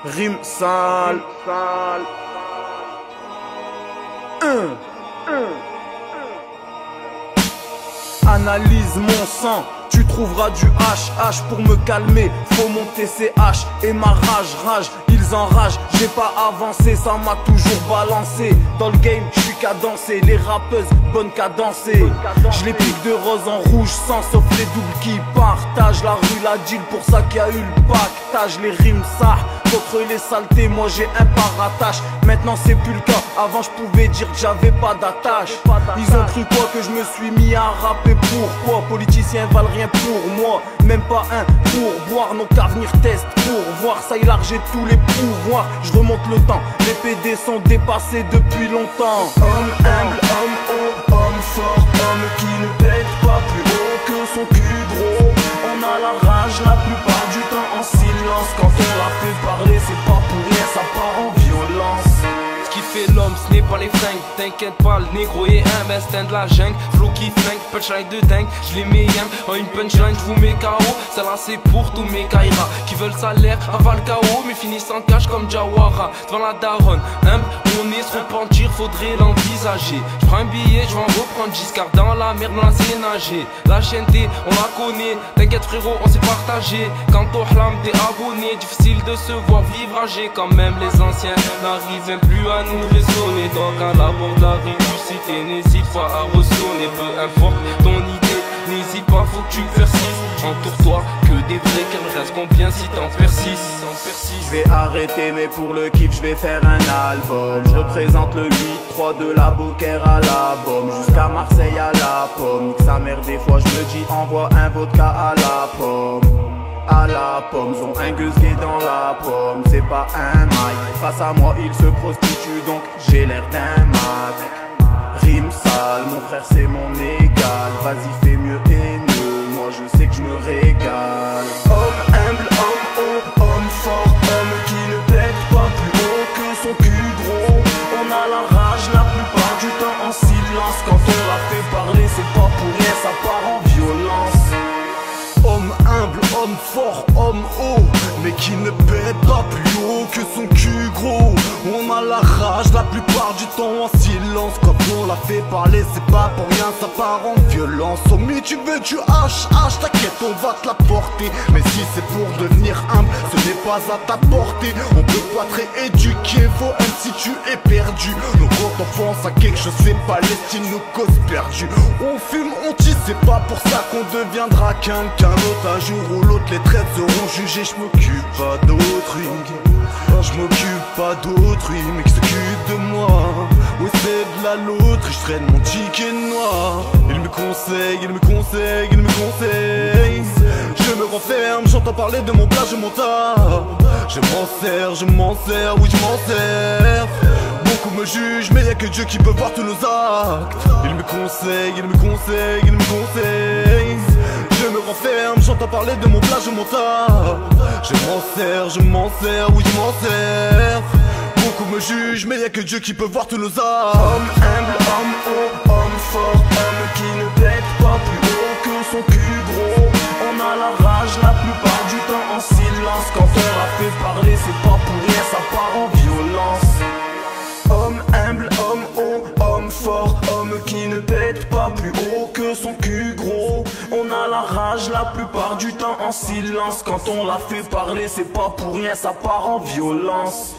Rime sale. Analyse mon sang, tu trouveras du HH pour me calmer. Faut monter CH et ma rage, ils enragent. J'ai pas avancé, ça m'a toujours balancé. Dans le game, je suis cadencé. Les rappeuses, bonne cadencée. Je les pique de rose en rouge sans, sauf les doubles qui partagent. La rue, la deal, pour ça qu'il y a eu le pactage. Les rimes ça contre les saletés, moi j'ai un paratage. Maintenant c'est plus le cas, avant je pouvais dire que j'avais pas d'attache. Ils ont cru quoi que je me suis mis à rapper, pourquoi? Politiciens valent rien pour moi, même pas un pourboire. Non qu'à venir test pour voir, ça y larger tous les pouvoirs. Je remonte le temps, les PD sont dépassés depuis longtemps. Homme humble, homme haut, homme fort, homme qui ne pète pas plus haut que son cul gros. On a la rage la plupart du temps en silence. Quand on la fait parler, c'est pas pour rien, ça part en violence. Ce qui fait l'homme, ce n'est pas les fringues. T'inquiète pas, le négro est un bestin de la jungle. Flow qui flingue, punchline de dingue. Je les mets en une punchline, je vous mets KO. Celle-là c'est pour tous mes Kaira qui veulent salaire, aval KO, mais finissent en cash comme Jawara. Devant la daronne, on est se repentir, faudrait l'envisager. Je prends un billet, je vais en reprendre 10 car dans la merde on sait nager. La chaîne T, on la connaît. T'inquiète frérot, on s'est partagé. Quand au hlam t'es abonné, difficile de se voir vivre âgé. Quand même les anciens n'arrivent même plus à nous raisonner. Donc à la bord de la rue du cité, n'hésite pas à ressonner. Peu importe ton idée, n'hésite pas, faut que tu persistes. Entoure-toi que des vrais, qu'elle reste combien si t'en persistes. Je vais arrêter mais pour le kiff je vais faire un album. Je représente le 8-3 de la Beaucaire à la Baume, jusqu'à Marseille à la Pomme. Nique sa mère des fois je me dis envoie un vodka à la pomme. À la pomme, ils ont un gueuse gay dans la pomme. C'est pas un mic, face à moi il se prostitue donc j'ai l'air d'un Mac. Rime sale, mon frère c'est mon égal. Vas-y fais mieux et mieux, moi je sais que je me régale. Homme humble, homme haut, homme fort, homme qui ne pète pas plus haut que son cul gros. On a la rage la plupart du temps en silence. Quand on la fait parler, c'est pas pour rien, ça part en violence. Homme humble, homme fort, homme haut, mais qui ne pète pas plus haut que son cul gros. On a la rage la plupart du temps en silence. Quand on la fait parler, c'est pas pour rien, ça part en violence. Oh mais tu veux du HH, t'inquiète, on va te l'apporter. Mais si c'est pour devenir humble, ce n'est pas à ta portée. On peut pas te rééduquer, faut même si tu es perdu. Donc quand on pense à quelque chose, c'est Palestine, nos causes perdues. On fume, on tisse, c'est pas pour ça qu'on deviendra quelqu'un d'autre. Un jour ou l'autre, les traites seront jugées. Je m'occupe pas d'autrui, je m'occupe pas d'autrui, mais qui s'occupe de moi. Ouais, c'est de la loterie, je traîne mon ticket noir. Il me conseille, il me conseille, il me conseille. Je me renferme, j'entends parler de mon plat, je m'en tape. Je m'en sers, oui je m'en sers. Beaucoup me jugent, mais y'a que Dieu qui peut voir tous nos actes. Il me conseille, il me conseille, il me conseille. Je me renferme, j'entends parler de mon plat, je m'en tape. Je m'en sers, oui je m'en sers. Beaucoup me jugent, mais y'a que Dieu qui peut voir tous nos actes. Homme humble, homme haut, homme fort, homme qui ne pète pas plus haut que son cul gros. On a la rage la plupart du temps en silence. Quand on la fait parler, c'est pas pour rien, ça part en violence. Homme humble, homme haut, homme fort, homme qui ne pète pas plus haut que son cul gros. On a la rage la plupart du temps en silence. Quand on la fait parler, c'est pas pour rien, ça part en violence.